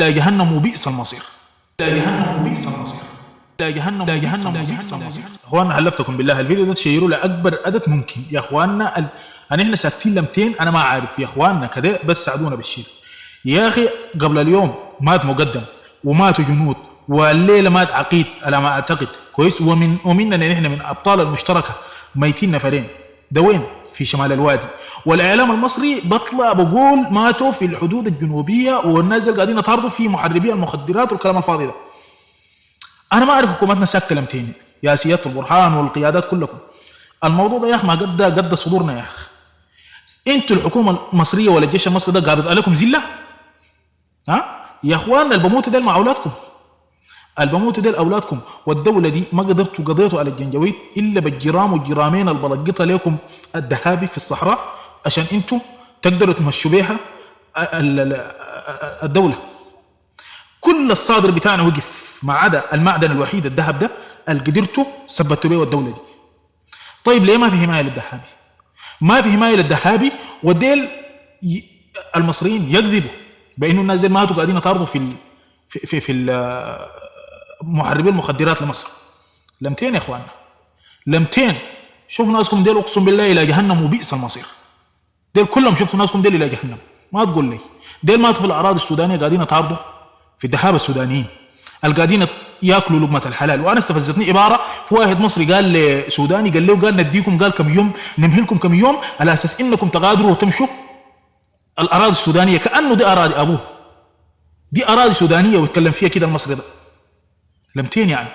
إلى جهنم وبئس المصير. إلى جهنم وبئس المصير. إلى جهنم وبئس المصير. اخواننا حلفتكم بالله الفيديو ده تشيروا لاكبر عدد ممكن يا اخواننا. احنا ساكتين لمتين، انا ما عارف يا اخواننا كده، بس ساعدونا بالشير يا اخي. قبل اليوم مات مقدم وماتوا جنود، والليله مات عقيد على ما اعتقد كويس، ومننا نحن من ابطال المشتركه ميتين نفرين. ده وين؟ في شمال الوادي. والاعلام المصري بطلع بقول ماتوا في الحدود الجنوبيه، والناس قاعدين يطاردوا في محاربي المخدرات والكلام الفاضي ده. انا ما اعرف حكومتنا ساكته لمتين يا سياده البرهان والقيادات كلكم. الموضوع ده يا اخي ما قد صدورنا يا اخي. انتوا الحكومه المصريه ولا الجيش المصري ده قابض عليكم زله؟ ها يا اخواننا، البموت ده مع اولادكم، البموت ده لاولادكم. والدوله دي ما قضيتوا على الجنجويد الا بالجرام والجرامين اللي بلقطها لكم الدهابي في الصحراء عشان انتوا تقدروا تمشوا بيها الدوله. كل الصادر بتاعنا وقف ما عدا المعدن الوحيد الذهب ده اللي قدرتوا ثبتوا بيه الدوله دي. طيب ليه ما في حمايه للذهابي؟ ما في حمايه للذهابي، وديل المصريين يكذبوا بانه الناس دي ماتوا قاعدين يطاردوا في محاربي المخدرات لمصر. لمتين يا اخواننا، لمتين. شوفوا ناسكم ديل اقسم بالله الى جهنم وبئس المصير. ديل كلهم شفتوا ناسكم ديل الى جهنم. ما تقول لي ديل ماتوا في الاراضي السودانيه قاعدين يطاردوا في الدهابه السودانيين القاعدين ياكلوا لقمه الحلال. وانا استفزتني عباره، في واحد مصري قال لسوداني قال له نديكم قال كم يوم، نمهلكم كم يوم على اساس انكم تغادروا وتمشوا الاراضي السودانيه، كانه دي اراضي ابوه، دي اراضي سودانيه ويتكلم فيها كده المصري ده. لمتين يعني.